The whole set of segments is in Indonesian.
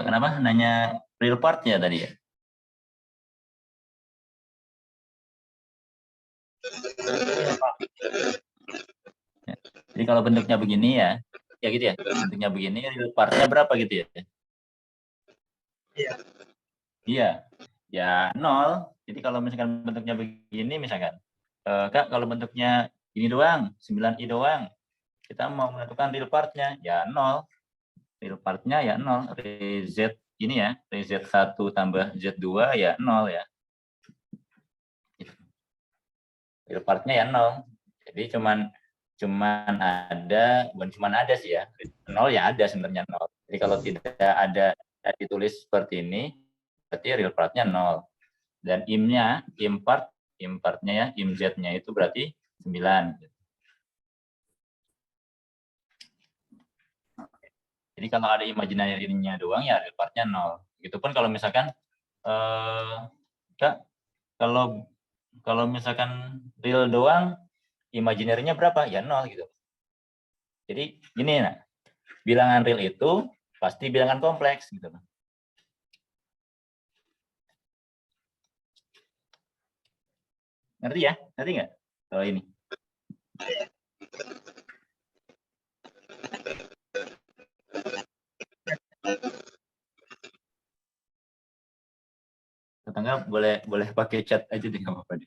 Kenapa nanya real part-nya tadi ya? Jadi kalau bentuknya begini ya gitu ya. Bentuknya begini, real part-nya berapa gitu ya? Iya. Iya, ya 0. Jadi kalau misalkan bentuknya begini, misalkan, Kak, kalau bentuknya ini doang, 9i doang, kita mau menentukan real part-nya, ya 0. Real part-nya ya 0. Z ini ya, Z1 tambah Z2 ya 0 ya. Real part-nya ya 0. Jadi cuman ada, bukan cuman ada sih ya, 0 ya ada sebenarnya 0. Jadi kalau tidak ada ditulis seperti ini, berarti real part-nya 0. Dan im-nya, im-part-nya ya, im-z-nya itu berarti 9. Jadi kalau ada imaginary-nya doang ya real part-nya 0. Begitupun kalau misalkan Kak, kalau misalkan real doang, imaginary-nya berapa? Ya 0 gitu. Jadi gini, nah, bilangan real itu pasti bilangan kompleks gitu. Ngerti ya? Ngerti nggak? Kalau ini. Tetangga boleh pakai chat aja deh, nggak apa-apa.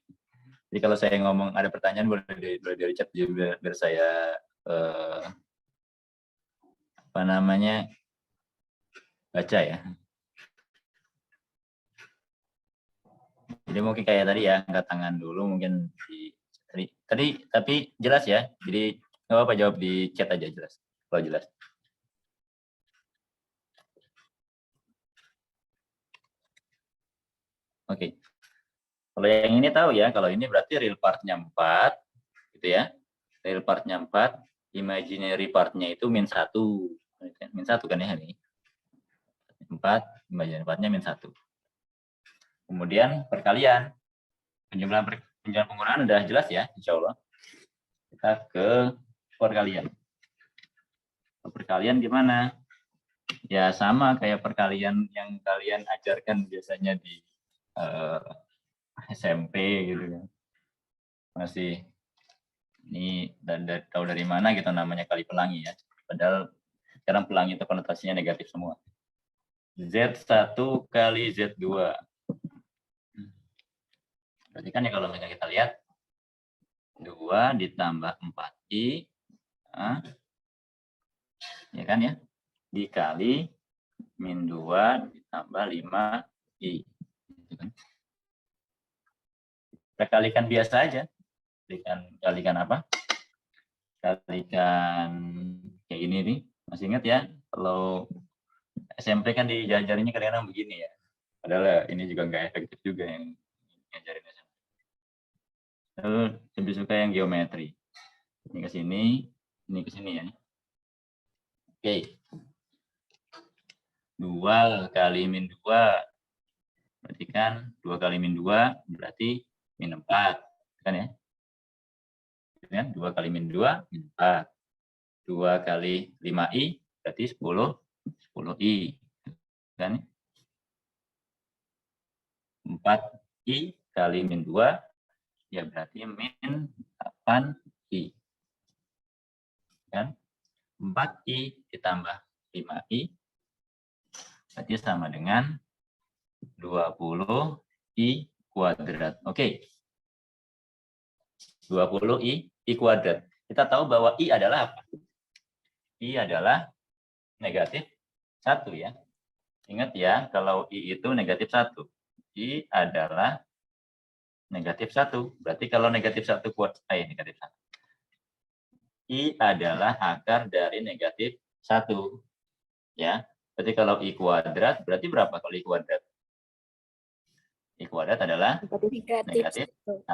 Jadi kalau saya ngomong ada pertanyaan boleh dari chat juga biar saya apa namanya baca ya. Jadi mungkin kayak tadi ya, angkat tangan dulu mungkin tadi tapi jelas ya. Jadi nggak apa-apa, jawab di chat aja jelas. Kalau jelas. Oke. Kalau yang ini tahu ya, kalau ini berarti real part-nya 4 gitu ya. Real part-nya 4, imaginary part-nya itu -1. -1 kan ya ini. 4, imaginary part-nya -1. Kemudian perkalian. Penjumlahan penggunaan udah jelas ya, insya Allah. Kita ke perkalian. Perkalian gimana? Ya sama kayak perkalian yang kalian ajarkan biasanya di SMP gitu kan. Masih ini tahu dari mana gitu namanya kali pelangi ya. Padahal sekarang pelangi itu konotasinya negatif semua. Z1 kali Z2. Berarti kan ya kalau misalnya kita lihat 2 ditambah 4i, ya kan ya, dikali min 2 ditambah 5i. Kita kalikan biasa aja. Kalikan apa? Kalikan kayak gini nih. Masih ingat ya? Kalau SMP kan diajarinnya kadang-kadang begini ya. Padahal ini juga nggak efektif juga yang ngajarin SMP. Lalu lebih suka yang geometri. Ini ke sini, ini ke sini ya. Oke. 2 kali min 2. Berarti kan 2 kali min 2 berarti min 4. Kan ya? 2 kali min 2, min 4. 2 kali 5i berarti 10i. Kan? 4i kali min 2 ya berarti min 8i. Kan? 4i ditambah 5i berarti sama dengan 20i kuadrat. Oke. 20i kuadrat. Kita tahu bahwa i adalah apa? I adalah negatif 1 ya. Ingat ya, kalau i itu negatif 1. I adalah negatif 1. Berarti kalau negatif 1 negatif 1. I adalah akar dari negatif 1. Ya. Berarti kalau i kuadrat, berarti berapa kalau i kuadrat? I kuadrat adalah negatif 1.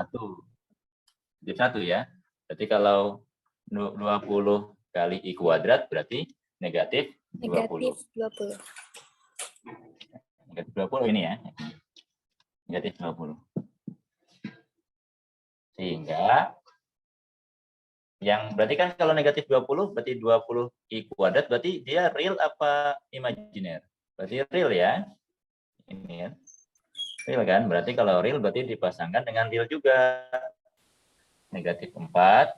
Negatif 1 ya. Berarti kalau 20 kali i kuadrat berarti negatif 20. Negatif 20 ini ya. Negatif 20. Sehingga yang berarti kan kalau negatif 20 berarti 20 i kuadrat berarti dia real apa imajiner? Berarti real ya. Ini ya. Real kan? Berarti kalau real berarti dipasangkan dengan real juga. Negatif 4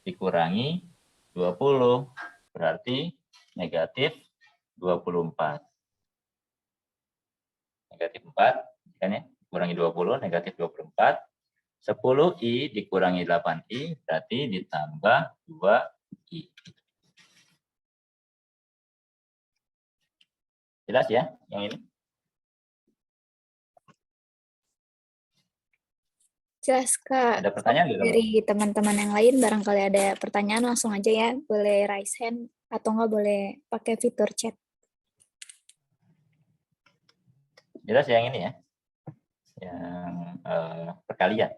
dikurangi 20. Berarti negatif 24. Negatif 4, kan ya? Kurangi 20, negatif 24. 10i dikurangi 8i, berarti ditambah 2i. Jelas ya yang ini? Jelas, Kak. Ada pertanyaan nggak? Dari teman-teman yang lain, barangkali ada pertanyaan langsung aja ya. Boleh raise hand atau nggak boleh pakai fitur chat. Jelas yang ini ya? Yang perkalian.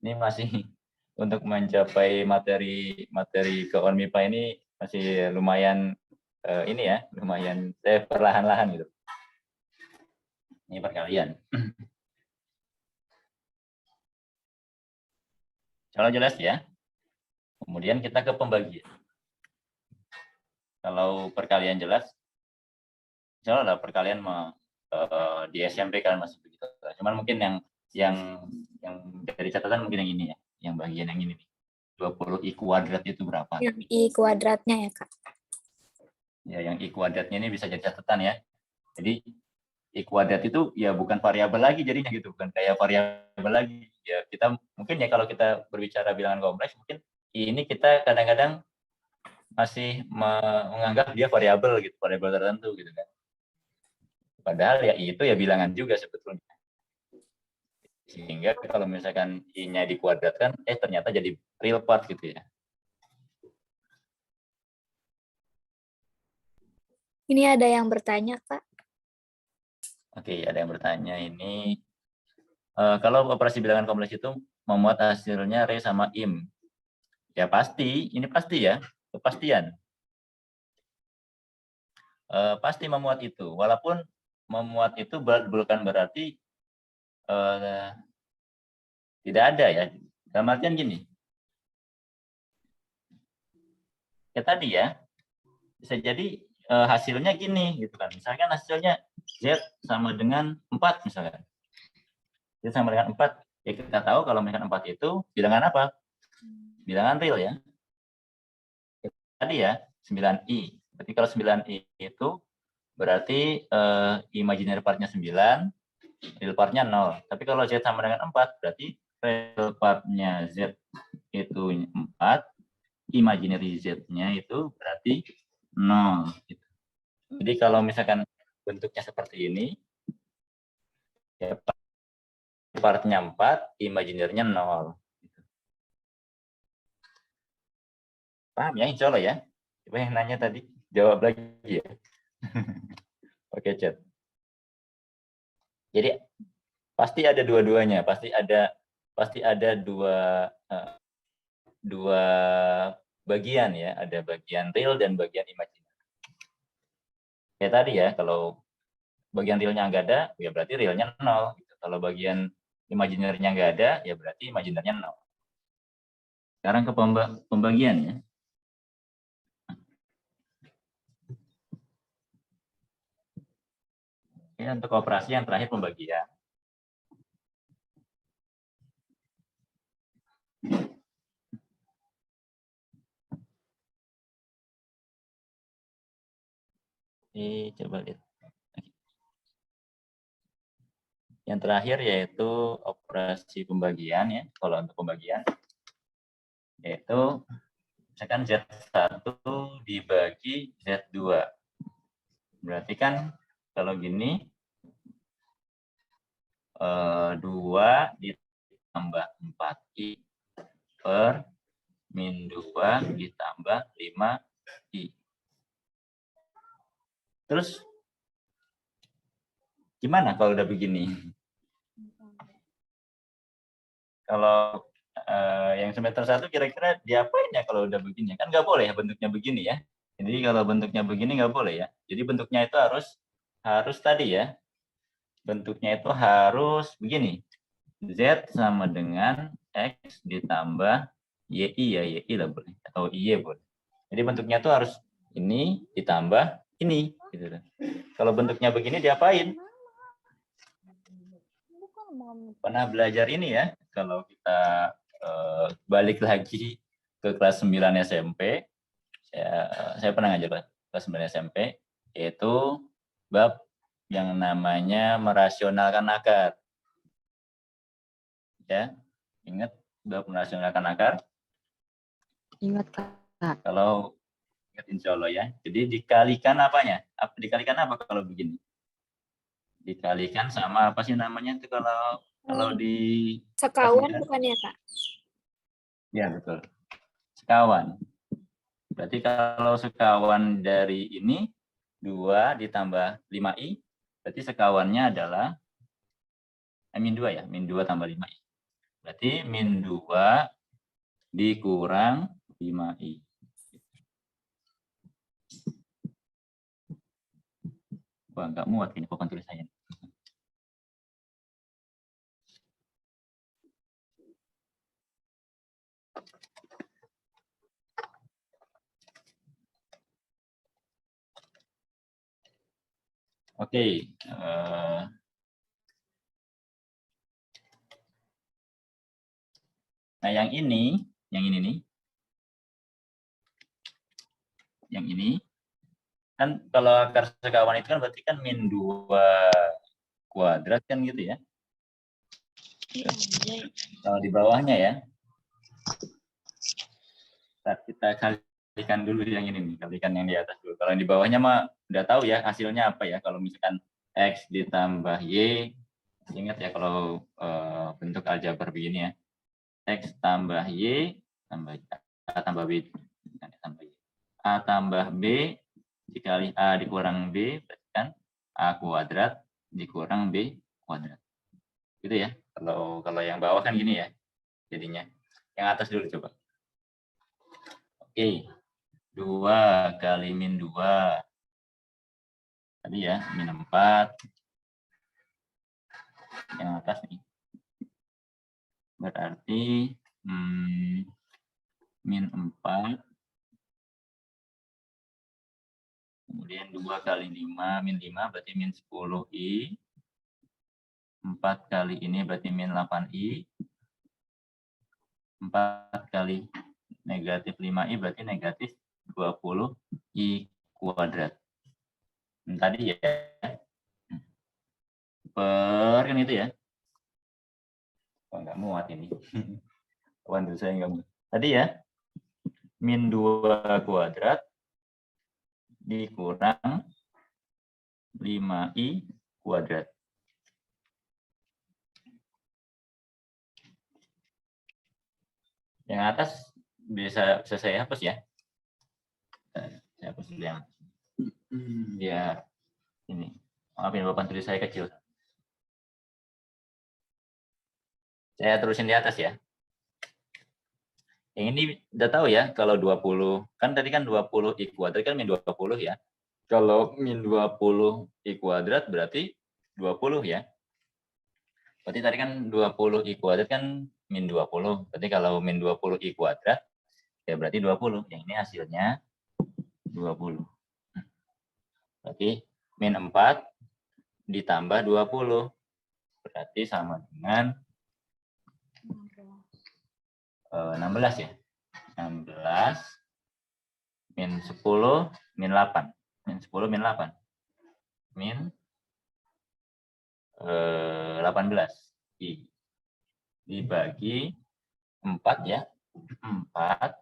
Ini masih untuk mencapai materi ke OnMIPA ini masih lumayan ini ya, lumayan perlahan-lahan gitu. Ini perkalian. Kalau jelas ya. Kemudian kita ke pembagian. Kalau perkalian jelas, insya Allah perkalian di SMP kan masih begitu. Cuman mungkin yang dari catatan mungkin yang ini ya, yang bagian yang ini nih. 20i kuadrat itu berapa? Yang i kuadratnya ya, Kak. Ya, yang i kuadratnya ini bisa jadi catatan ya. Jadi i kuadrat itu ya bukan variabel lagi jadinya gitu, bukan kayak variabel lagi. Ya kita mungkin ya kalau kita berbicara bilangan kompleks mungkin ini kita kadang-kadang masih menganggap dia variabel gitu, variabel tertentu gitu kan. Padahal ya itu ya bilangan juga sebetulnya. Sehingga kalau misalkan i-nya dikuadratkan, ternyata jadi real part gitu ya. Ini ada yang bertanya, Kak. Oke, ada yang bertanya ini. Kalau operasi bilangan kompleks itu memuat hasilnya re sama im. Ya pasti, ini pasti ya, kepastian. Pasti memuat itu, walaupun memuat itu bukan berarti tidak ada ya. Dalam artian gini, ya tadi ya, bisa jadi hasilnya gini gitu kan. Misalkan hasilnya Z sama dengan 4 misalkan. Z sama dengan 4, ya kita tahu kalau misalkan 4 itu bilangan apa? Bilangan real ya. Tadi ya, 9i. Berarti kalau 9i itu berarti imaginary part-nya 9, real part-nya 0. Tapi kalau Z sama dengan 4, berarti real part-nya Z itu 4, imaginary Z-nya itu berarti 0. Jadi kalau misalkan bentuknya seperti ini, ya part-nya 4, imaginary-nya 0. Paham ya, insya Allah ya? Coba yang nanya tadi, jawab lagi ya. Oke, chat. Jadi pasti ada dua-duanya, pasti ada dua bagian ya, ada bagian real dan bagian imajiner. Ya tadi ya, kalau bagian realnya nggak ada, ya berarti realnya 0. Gitu. Kalau bagian imajinernya nggak ada, ya berarti imajinernya 0. Sekarang ke pembagian ya. Ya, untuk operasi yang terakhir pembagian. Coba lihat. Yang terakhir yaitu operasi pembagian ya. Kalau untuk pembagian yaitu misalkan Z1 dibagi Z2. Berarti kan kalau gini 2 ditambah 4i per min 2 ditambah 5i. Terus gimana kalau udah begini? Kalau yang semester 1 kira-kira diapain ya kalau udah begini? Kan nggak boleh ya bentuknya begini ya. Jadi kalau bentuknya begini nggak boleh ya. Jadi bentuknya itu harus tadi ya. Bentuknya itu harus begini. Z sama dengan X ditambah YI ya. YI lah boleh. Atau IY boleh. Jadi bentuknya itu harus ini ditambah ini. Gitu. Kalau bentuknya begini diapain? Pernah belajar ini ya, kalau kita balik lagi ke kelas 9 SMP, saya pernah ngajar kelas 9 SMP, yaitu bab yang namanya merasionalkan akar. Ya, ingat bab merasionalkan akar? Ingat, Kak. Kalau ingat insya Allah ya. Jadi dikalikan apanya? Dikalikan apa kalau begini? Dikalikan sama apa sih namanya itu kalau di Sekawan bukan ya, Kak? ya betul. Sekawan. Berarti kalau sekawan dari ini 2 ditambah 5i, berarti sekawannya adalah min 2 ya, min 2 tambah 5i. Berarti min 2 dikurang 5i. Wah, nggak muat ini papan tulisannya. Oke. Nah, yang ini nih. Yang ini kan kalau akar sekawan itu kan berarti kan min 2 kuadrat kan gitu ya. Kalau di bawahnya ya. Kita kalikan dulu yang ini nih, kalikan yang di atas dulu. Kalau yang di bawahnya mah udah tahu ya hasilnya apa ya. Kalau misalkan X ditambah Y, ingat ya kalau bentuk aljabar begini ya. X tambah Y tambah A tambah B tambah Y. A tambah B dikali A dikurang B, berarti kan A kuadrat dikurang B kuadrat. Gitu ya. Kalau yang bawah kan gini ya jadinya. Yang atas dulu coba. Oke. 2 kali min 2. Tadi ya, min 4. Yang atas nih. Berarti min 4. Kemudian 2 kali 5, min 5 berarti min 10i. 4 kali ini berarti min 8i. 4 kali negatif 5i berarti negatif 20i kuadrat. Tadi ya. Per kan itu ya. Oh, nggak muat ini. Waduh, saya nggak muat. Tadi ya. Min 2 kuadrat dikurang 5i kuadrat. Yang atas bisa saya hapus ya. Saya hapus dulu yang biar ini. Maafin papan tulis saya kecil. Saya terusin di atas ya. Yang ini udah tahu ya, kalau 20, kan tadi kan 20 I kuadrat kan min 20 ya. Kalau min 20 I kuadrat berarti 20 ya. Berarti tadi kan 20 I kuadrat kan min 20. Berarti kalau min 20 I kuadrat, ya berarti 20. Yang ini hasilnya 20. Berarti min 4 ditambah 20. Berarti sama dengan 16 ya. 16 min 10 min 8. Min 10 min 8. Min 18 I dibagi 4 ya. 4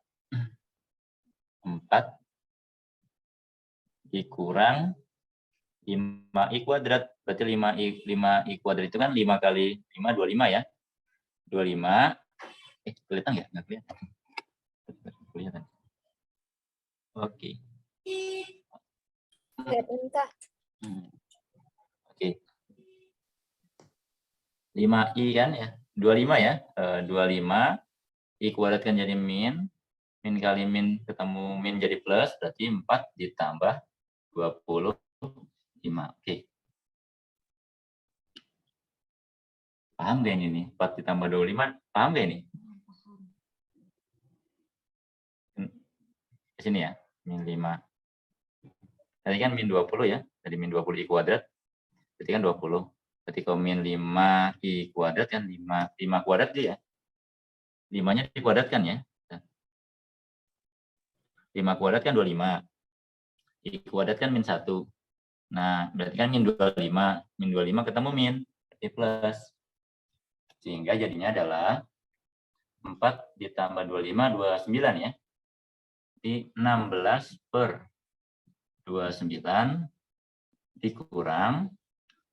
dikurang 5i kuadrat. Berarti 5i kuadrat itu kan 5 kali 5 25 ya. 25 kelihatan ya? Nggak kelihatan. Kelihatan. Oke. Kelihatan, Kak. Oke. 5i kan ya. 25 ya. 25 i kuadrat kan jadi min. Min kali min ketemu min jadi plus, berarti 4 ditambah 25. Oke. Paham gak ini? 4 ditambah 25, paham gak ini? Ke sini ya, min 5. Tadi kan min 20 ya. Tadi min 20 I kuadrat. Berarti kan 20. Berarti kalau min 5 I kuadrat kan 5 kuadrat dia. 5-nya dikuadratkan ya. 5 kuadrat kan 25. I kuadrat kan min 1. Nah, berarti kan min 25. Min 25 ketemu min. Berarti plus. Sehingga jadinya adalah 4 ditambah 25, 29 ya. Jadi 16 per 29 dikurang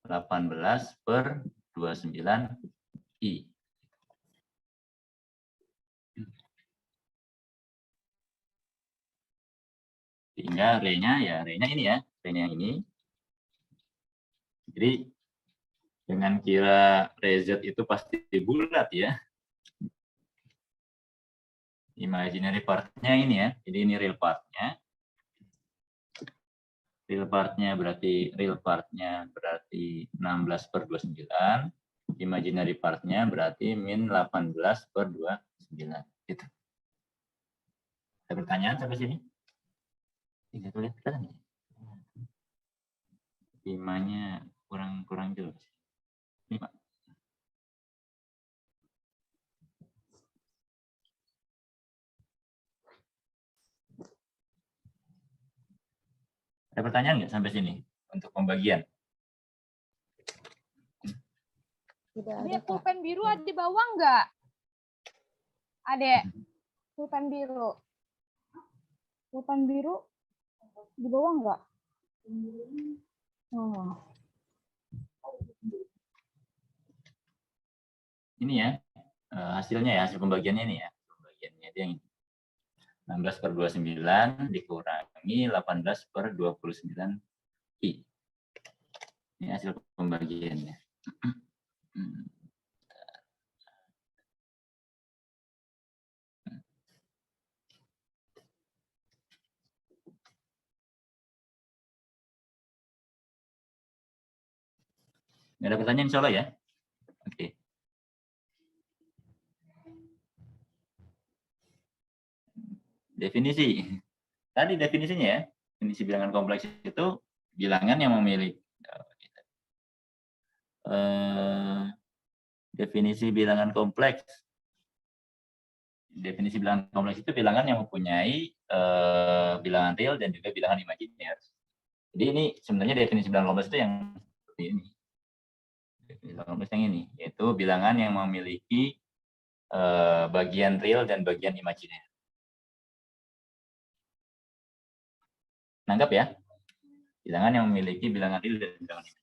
18 per 29 I. Sehingga R-nya ya, R-nya ini ya, R-nya yang ini. Jadi dengan kira RZ itu pasti bulat ya. Imaginary part-nya ini ya, jadi ini real part-nya. Real part-nya berarti 16 per 29. Imaginary part-nya berarti min 18 per 29. Gitu. Ada pertanyaan sampai sini? Tidak tulis kan? 5-nya kurang jelas. 5. Ada pertanyaan nggak sampai sini untuk pembagian? Tidak ada, Adek, Kak. pulpen biru ada di bawah nggak? Adek, pulpen biru. Pulpen biru di bawah nggak? Oh. Ini ya, hasilnya ya, hasil pembagiannya ini ya. Pembagiannya dia yang ini. 16 per 29 dikurangi 18 per 29 I. Ini hasil pembagiannya. Nggak ada pertanyaan insya Allah ya? Oke. Definisi. Tadi definisinya ya. Definisi bilangan kompleks itu bilangan yang memiliki definisi bilangan kompleks. Definisi bilangan kompleks itu bilangan yang mempunyai bilangan real dan juga bilangan imajiner. Jadi ini sebenarnya definisi bilangan kompleks itu yang seperti ini. Bilangan kompleks yang ini, yaitu bilangan yang memiliki bagian real dan bagian imajiner. Nanggap ya? Bilangan yang memiliki bilangan real dan bilangan imajiner.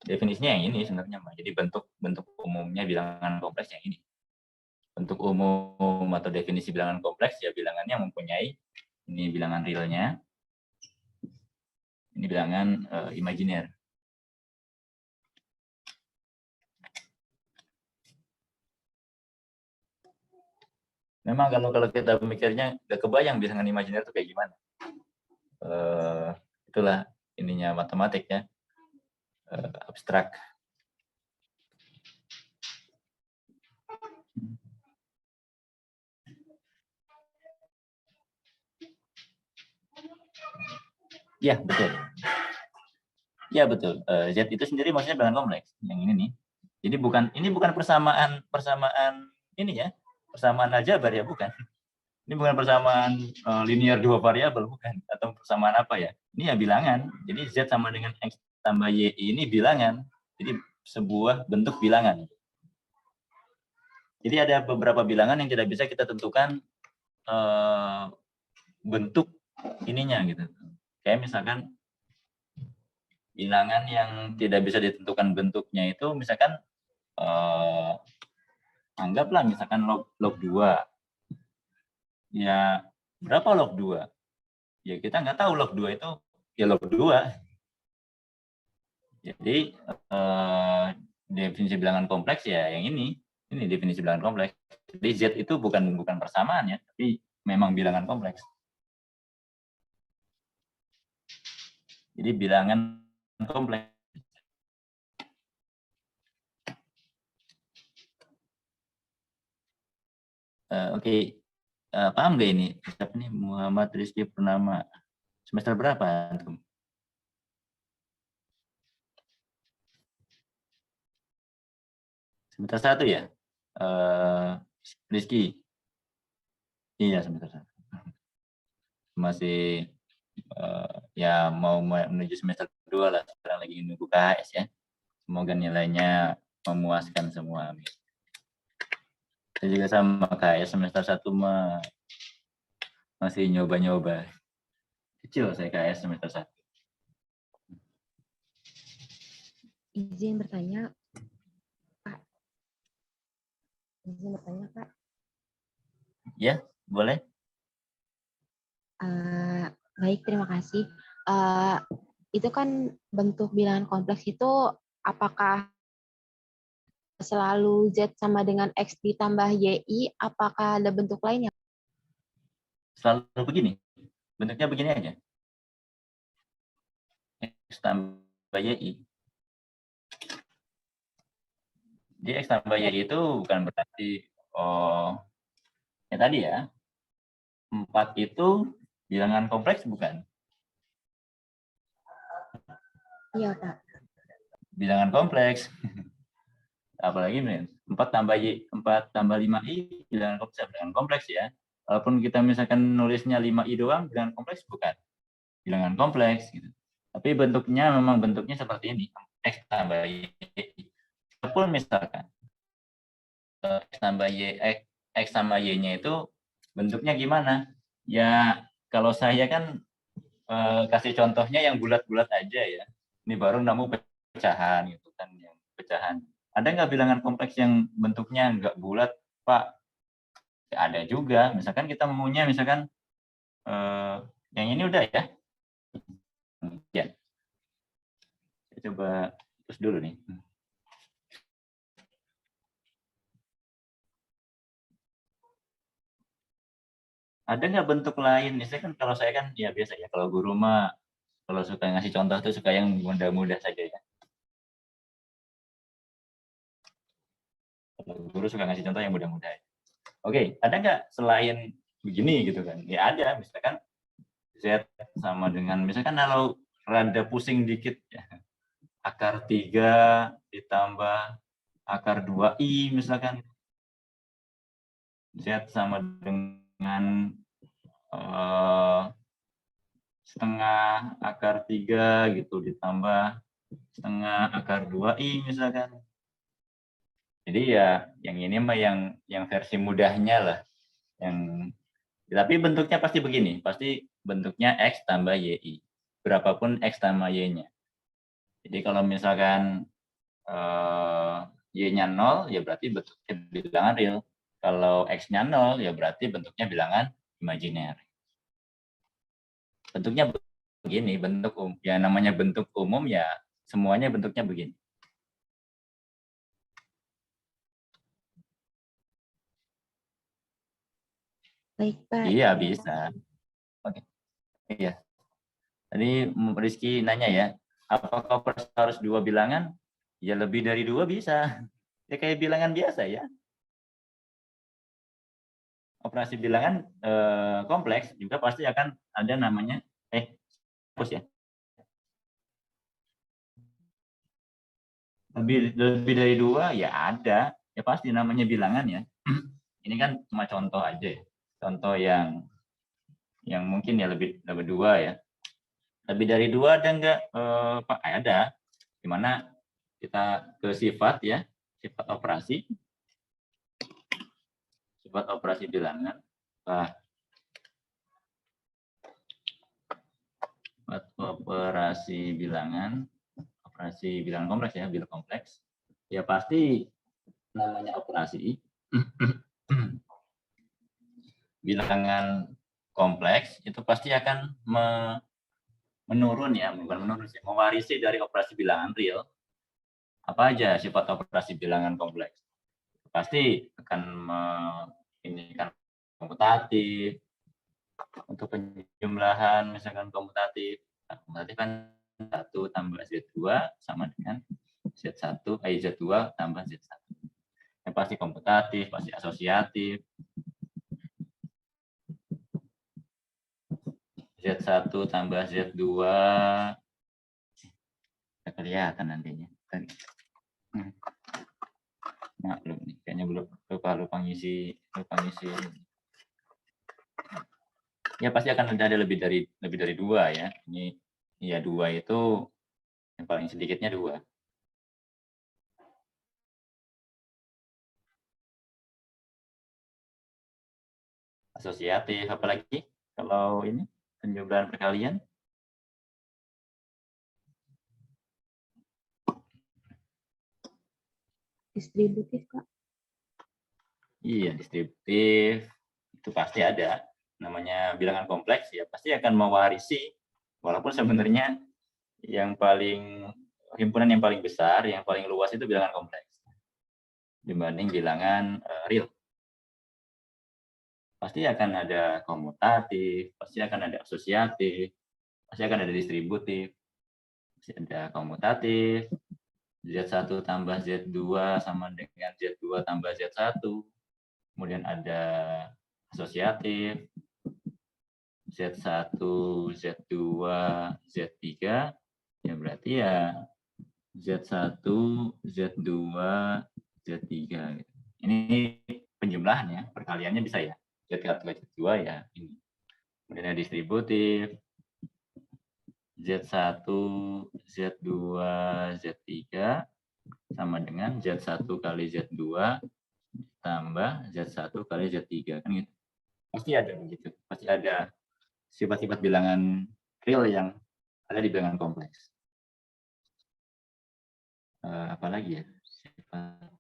Definisinya yang ini sebenarnya, Mbak. Jadi bentuk umumnya bilangan kompleks yang ini. Bentuk umum atau definisi bilangan kompleks ya bilangannya yang mempunyai ini bilangan realnya, ini bilangan imajiner. Memang kalau kita mikirnya nggak kebayang bilangan imajiner itu kayak gimana. Itulah ininya matematik ya, abstrak. Ya betul. Ya betul. Z itu sendiri maksudnya bilangan kompleks. Yang ini nih. Jadi ini bukan persamaan ini ya, persamaan aljabar ya, bukan. Ini bukan persamaan linear dua variabel, bukan, atau persamaan apa ya. Ini ya bilangan. Jadi Z sama dengan X tambah Y ini bilangan. Jadi sebuah bentuk bilangan. Jadi ada beberapa bilangan yang tidak bisa kita tentukan bentuk ininya gitu. Kayak misalkan bilangan yang tidak bisa ditentukan bentuknya itu misalkan anggaplah misalkan log 2. Ya, berapa log 2? Ya kita nggak tahu log 2 itu ya log 2. Jadi definisi bilangan kompleks ya yang ini definisi bilangan kompleks. Jadi Z itu bukan persamaan ya, tapi memang bilangan kompleks. Jadi bilangan kompleks Oke. Paham nggak ini? Siapa nih? Muhammad Rizky Purnama. Semester berapa antum? Semester 1 ya? Rizky. Iya, semester 1. Masih ya mau menuju semester 2 lah. Sekarang lagi nunggu KHS ya. Semoga nilainya memuaskan semua. Amin. Saya juga sama KHS semester 1 masih nyoba-nyoba. Kecil saya KHS semester 1. Izin bertanya, Kak. Izin bertanya, Kak. Ya, boleh. Baik, terima kasih. Itu kan bentuk bilangan kompleks itu apakah selalu Z sama dengan X ditambah YI, apakah ada bentuk lainnya? Selalu begini. Bentuknya begini aja. X tambah YI. Jadi X tambah YI itu bukan berarti, ya tadi ya, 4 itu bilangan kompleks bukan? Iya, Pak. Bilangan kompleks. Apalagi 4 tambah 5i bilangan kompleks ya. Walaupun kita misalkan nulisnya 5i doang, bilangan kompleks bukan? Bilangan kompleks gitu. Tapi bentuknya memang bentuknya seperti ini, X tambah Y. Walaupun misalkan X tambah Y-nya itu bentuknya gimana? Ya kalau saya kan kasih contohnya yang bulat-bulat aja ya. Ini baru nemu pecahan gitu kan, yang pecahan. Ada nggak bilangan kompleks yang bentuknya nggak bulat, Pak? Ya, ada juga. Misalkan kita maunya misalkan yang ini udah ya. Ya. Saya coba terus dulu nih. Ada nggak bentuk lain? Misalkan kalau saya kan ya biasa ya. Kalau guru mah kalau suka ngasih contoh tuh suka yang mudah-mudah saja ya. Kalau guru suka ngasih contoh yang mudah-mudah. Oke, ada nggak selain begini gitu kan? Ya ada, misalkan Z sama dengan, misalkan kalau rada pusing dikit ya, akar 3 ditambah akar 2i misalkan. Z sama dengan setengah akar 3 gitu ditambah setengah akar 2i misalkan. Jadi ya yang ini mah yang versi mudahnya lah. Tapi bentuknya pasti begini, pasti bentuknya X tambah YI. Berapapun X tambah Y-nya. Jadi kalau misalkan Y-nya 0, ya berarti bentuknya bilangan real. Kalau X-nya 0, ya berarti bentuknya bilangan imajiner. Bentuknya begini, bentuk ya namanya bentuk umum ya semuanya bentuknya begini. Baik, Pak. Iya, bisa. Oke. Iya. Tadi Rizky nanya ya, apakah harus 2 bilangan? Ya lebih dari 2 bisa. Ya kayak bilangan biasa ya. Operasi bilangan kompleks juga pasti akan ada namanya hapus ya. Lebih dari 2 ya ada. Ya pasti namanya bilangan ya. Ini kan cuma contoh aja ya. Contoh yang mungkin ya lebih 2 ya. Lebih dari 2 ada enggak? Pak, ada. Gimana kita ke sifat ya, sifat operasi. Sifat operasi bilangan. Nah, sifat operasi bilangan kompleks ya, bilangan kompleks. Ya pasti namanya operasi. Bilangan kompleks itu pasti akan menurun ya, bukan menurun sih, mewarisi dari operasi bilangan real. Apa aja sifat operasi bilangan kompleks? Pasti akan ini kan komutatif. Untuk penjumlahan misalkan komutatif. Nah, komutatif kan 1 tambah Z2 sama dengan Z2 tambah Z1. Yang pasti komutatif, pasti asosiatif. Z1 tambah Z2. Nggak kelihatan nantinya. Maklum nih, kayaknya belum lupa ngisi. Ya pasti akan ada lebih dari 2 ya. Ini ya 2 itu yang paling sedikitnya 2. Asosiatif, apalagi kalau ini penjumlahan perkalian. Distributif, Kak. Iya, distributif itu pasti ada. Namanya bilangan kompleks ya pasti akan mewarisi, walaupun sebenarnya himpunan yang paling besar, yang paling luas itu bilangan kompleks dibanding bilangan real. Pasti akan ada komutatif, pasti akan ada asosiatif, pasti akan ada distributif, pasti ada komutatif, Z1 tambah Z2 sama dengan Z2 tambah Z1, kemudian ada asosiatif, Z1, Z2, Z3, ya berarti ya Z1, Z2, Z3. Ini penjumlahan ya, perkaliannya bisa ya. Z1, Z2 ya ini. Kemudian ada distributif, Z1, Z2, Z3 sama dengan Z1 kali Z2 tambah Z1 kali Z3 kan gitu. Pasti ada begitu. Pasti ada sifat-sifat bilangan real yang ada di bilangan kompleks. Apalagi ya? Sifat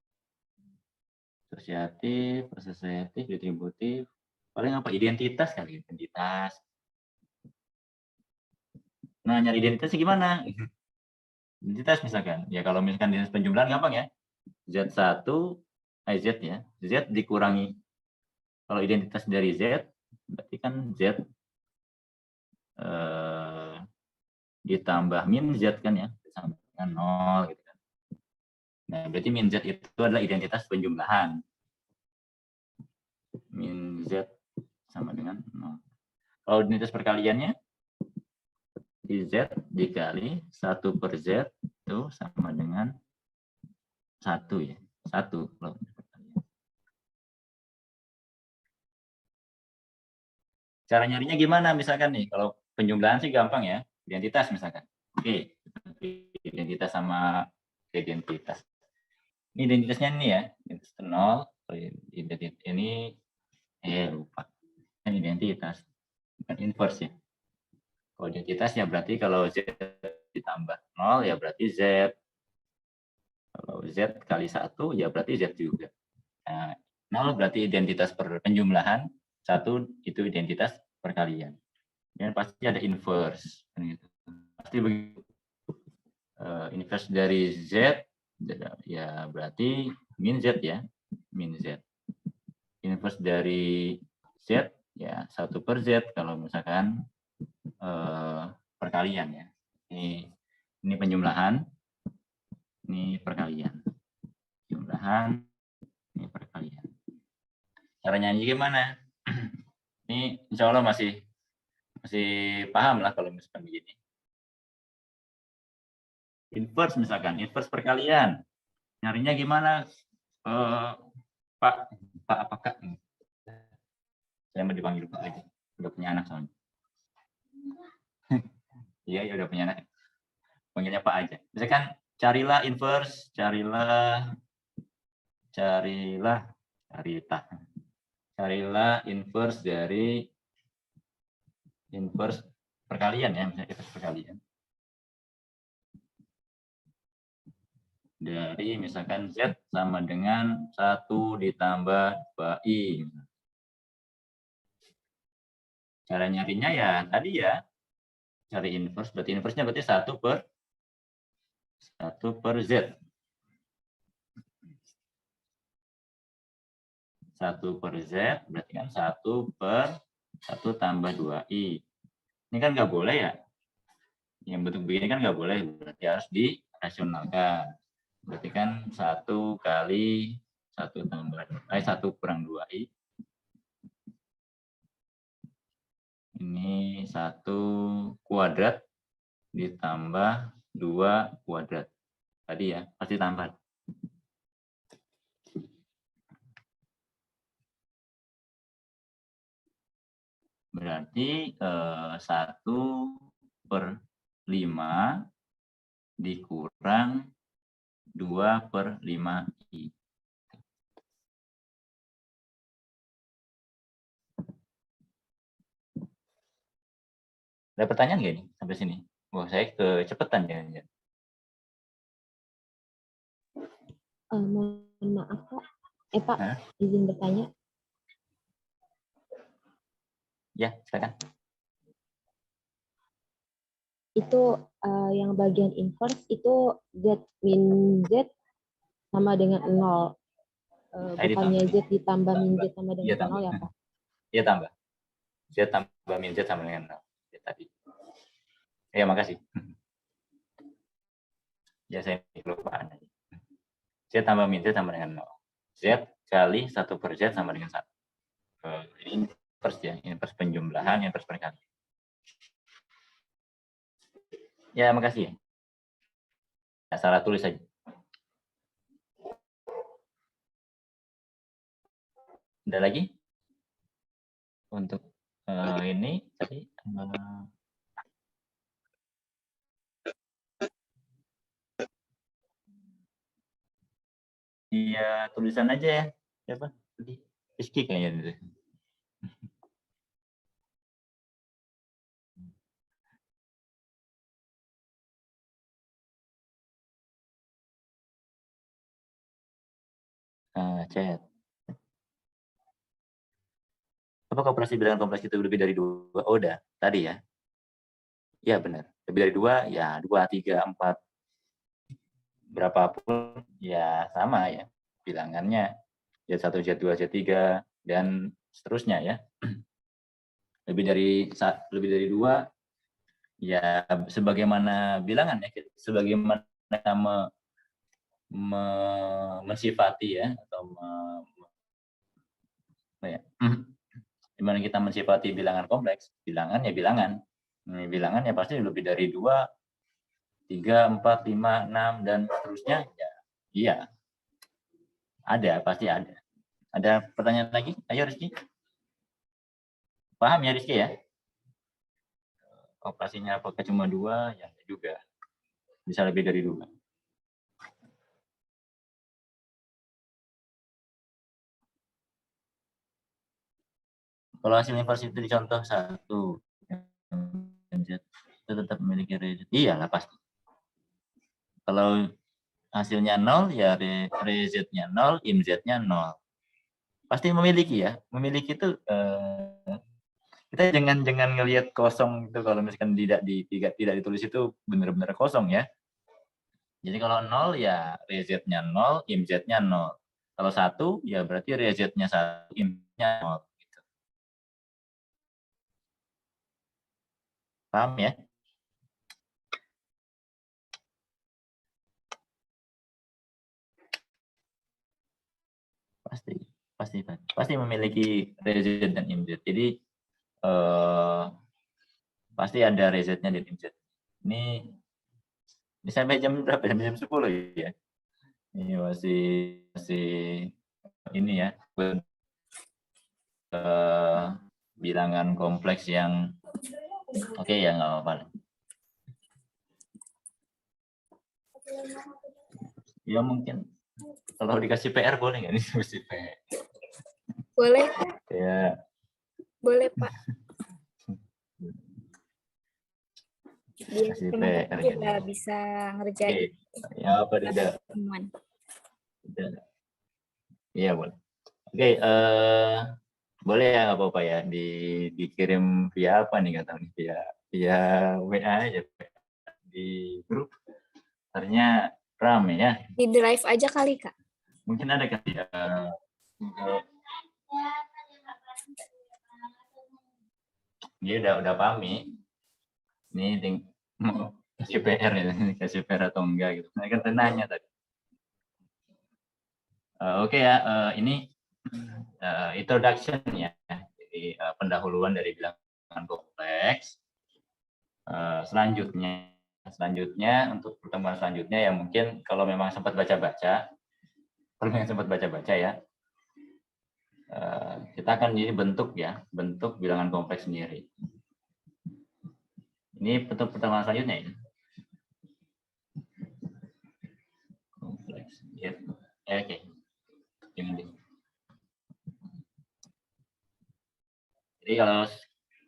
asosiatif, distributif. Paling apa? Identitas kali, identitas. Nah, nyari identitasnya gimana? Identitas misalkan. Ya kalau misalkan identitas penjumlahan gampang ya. Z1, Z ya. Z dikurangi. Kalau identitas dari Z, berarti kan Z ditambah min Z kan ya. Sama dengan 0 gitu kan. Nah, berarti min Z itu adalah identitas penjumlahan. Min Z sama dengan 0. Kalau identitas perkaliannya, di Z dikali 1 per Z itu sama dengan 1 ya. 1. Cara nyarinya gimana misalkan nih? Kalau penjumlahan sih gampang ya. Identitas misalkan. Oke. Identitas sama identitas. Ini identitasnya ini ya. Identitas 0. Identitas ini lupa. Ini identitas. Bukan inverse ya. Kalau identitas ya berarti kalau Z ditambah 0 ya berarti Z. Kalau Z kali 1 ya berarti Z juga. Nah, 0 berarti identitas penjumlahan, 1 itu identitas perkalian. Dan pasti ada inverse. Pasti begitu. Inverse dari Z ya berarti min Z ya. Min Z. Inverse dari Z ya 1 per Z kalau misalkan perkalian ya. Ini penjumlahan, ini perkalian. Jumlahan, ini perkalian. Caranya gimana? Ini insya Allah masih paham lah kalau misalkan begini. Inverse misalkan, inverse perkalian. Nyarinya gimana? Pak apakah? Saya mau dipanggil Pak aja. Udah punya anak soalnya. Iya, ya udah punya anak. Panggilnya Pak aja. Misalkan carilah inverse, carilah inverse dari inverse perkalian ya, misalnya inverse perkalian. Dari misalkan Z sama dengan 1 ditambah 2I. Cara nyarinya ya tadi ya, cari inverse, berarti inverse-nya berarti 1 per Z. 1 per Z berarti kan 1 per 1 tambah 2I. Ini kan nggak boleh ya. Yang bentuk begini kan nggak boleh, berarti harus dirasionalkan. Berarti kan 1 kali 1 tambah 1 kurang 2I. Ini 1 kuadrat ditambah 2 kuadrat. Tadi ya, pasti tambah. Berarti 1/5 dikurang 2/5I. Ada pertanyaan nggak ini sampai sini? Wah, saya kecepatan ya. Mohon maaf Pak. Pak, Hah? izin bertanya. Ya, silakan. Itu yang bagian inverse itu Z min Z sama dengan 0. Bukannya Z ditambah min Z sama dengan 0 ya Pak? Iya tambah. Z tambah min Z sama dengan 0. Ya, tadi. Ya, makasih. Ya, saya kelupaan. Z tambah min Z sama dengan 0. Z kali 1/Z sama dengan 1. Ini inverse ya, inverse penjumlahan, inverse perkalian. Ya, makasih. Ya, salah tulis saja. Ada lagi? Untuk ini tadi iya, tulisan aja ya. Siapa? Rizky kayaknya. Chat. Apakah operasi bilangan kompleks itu lebih dari 2? Oh, udah. Tadi ya. Ya, benar. Lebih dari 2, ya 2, 3, 4. Berapapun, ya sama ya. Bilangannya. Z1, Z2, Z3, dan seterusnya ya. Lebih dari 2, ya sebagaimana bilangan ya. Sebagaimana mensifati ya. Atau gimana kita mensifati bilangan kompleks, bilangan ya bilangan. Bilangan ya pasti lebih dari 2, 3, 4, 5, 6, dan seterusnya. Ya, iya. Ada, pasti ada. Ada pertanyaan lagi? Ayo Rizky. Paham ya Rizky ya? Operasinya apakah cuma 2? Ya juga. Bisa lebih dari 2. Kalau hasil inversi itu dicontoh 1, itu tetap memiliki reset. Iyalah pasti. Kalau hasilnya 0, ya resetnya 0, imz-nya 0. Pasti memiliki ya. Memiliki itu kita jangan ngelihat kosong itu, kalau misalkan tidak ditulis itu benar-benar kosong ya. Jadi kalau 0 ya resetnya 0, imz-nya 0. Kalau 1 ya berarti resetnya 1, imz-nya 0. Gitu. Paham ya? Pasti memiliki reset dan imz. Jadi pasti ada resetnya dan imz. Ini sampai jam berapa? Sampai jam 10 ya. Ini masih ini ya. Bilangan kompleks yang oke ya, nggak apa-apa. Ya mungkin kalau dikasih PR boleh nggak nih? Dikasih PR. Boleh, Ya. boleh Pak. Biar Kasih teman-teman PR juga gitu. bisa ngerjain. Ya apa tidak? Iya boleh. Oke, boleh ya, nggak apa-apa ya, dikirim via apa nih, nggak tahu nih, via WA aja di grup. Ternyata rame ya. Di drive aja kali Kak. Mungkin ada kan ya. Dia udah paham nih. Ini kasih PR ya, kasih PR atau enggak gitu. Nah, kan nanya tadi. Oke ya, ini introduction ya. Jadi pendahuluan dari bilangan kompleks. Selanjutnya untuk pertemuan selanjutnya ya mungkin kalau memang sempat baca-baca ya, kita akan ini bentuk bilangan kompleks sendiri. Ini bentuk pertemuan selanjutnya ya. Kompleks. Ya. Oke. Jadi kalau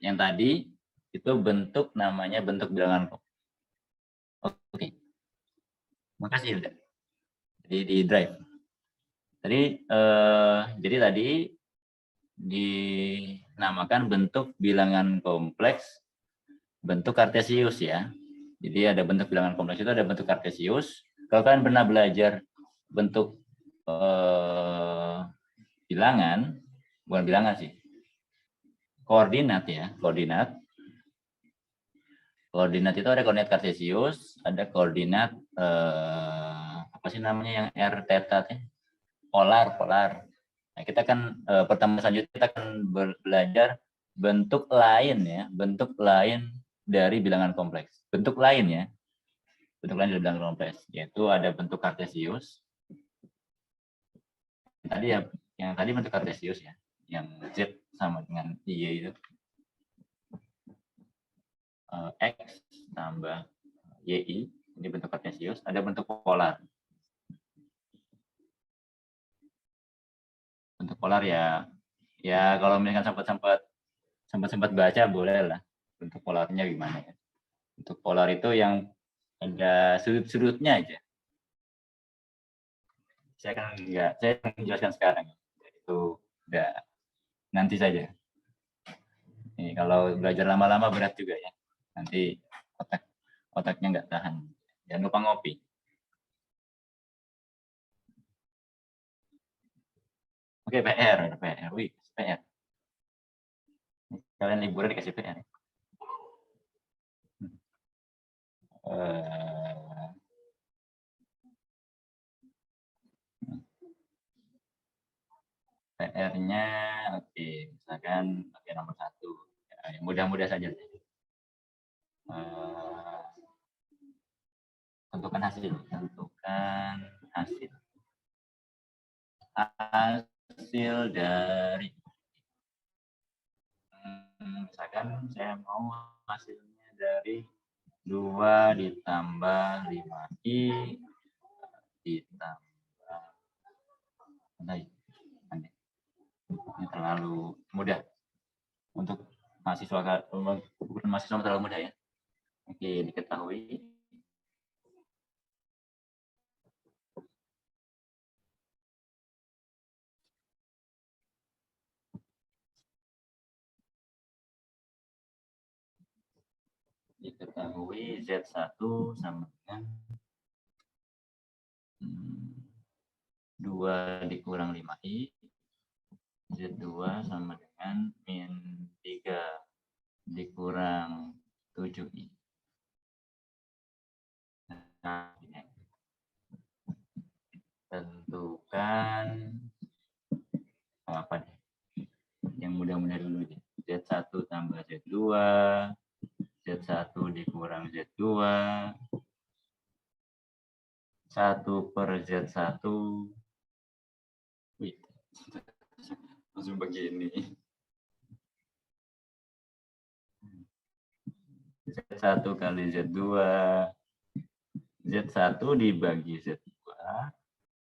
yang tadi itu bentuk namanya bentuk bilangan kompleks. Oke. Makasih Hilda. Jadi di drive. Jadi tadi dinamakan bentuk bilangan kompleks bentuk kartesius ya. Jadi ada bentuk bilangan kompleks itu ada bentuk kartesius. Kalau kalian pernah belajar bentuk bilangan, bukan bilangan sih, koordinat ya, koordinat. Koordinat itu ada koordinat kartesius, ada koordinat apa sih namanya yang r theta, polar. Nah, kita kan pertemuan selanjutnya kita akan belajar bentuk lain ya, bentuk lain dari bilangan kompleks. Bentuk lain ya, bentuk lain dari bilangan kompleks, yaitu ada bentuk kartesius. Tadi ya, yang tadi bentuk kartesius ya, yang z sama dengan y itu. X tambah YI, ini bentuk kartesius, ada bentuk polar. Bentuk polar ya kalau misalkan sempat baca boleh lah bentuk polarnya gimana ya. Bentuk polar itu yang ada sudut-sudutnya aja. Saya akan menjelaskan sekarang. Itu udah nanti saja. Ini kalau belajar lama-lama berat juga ya. Nanti otaknya nggak tahan. Jangan lupa ngopi. Oke, PR. Wih, PR. Kalian liburan dikasih PR. PR-nya, oke, misalkan nomor 1. Ya, mudah-mudah saja. Tentukan hasil. Hasil dari misalkan saya mau hasilnya dari 2 ditambah 5i ditambah ini terlalu mudah untuk mahasiswa, bukan mahasiswa terlalu mudah ya. Oke, diketahui Z1 sama dengan 2 dikurang 5i, Z2 sama dengan min 3 dikurang 7i. Nah, ini. Tentukan apa deh? Yang mudah-mudah dulu deh. Z1 tambah Z2, Z1 dikurang Z2, 1 per Z1. Wih, langsung begini. Z1 kali Z2, Z1 dibagi Z2,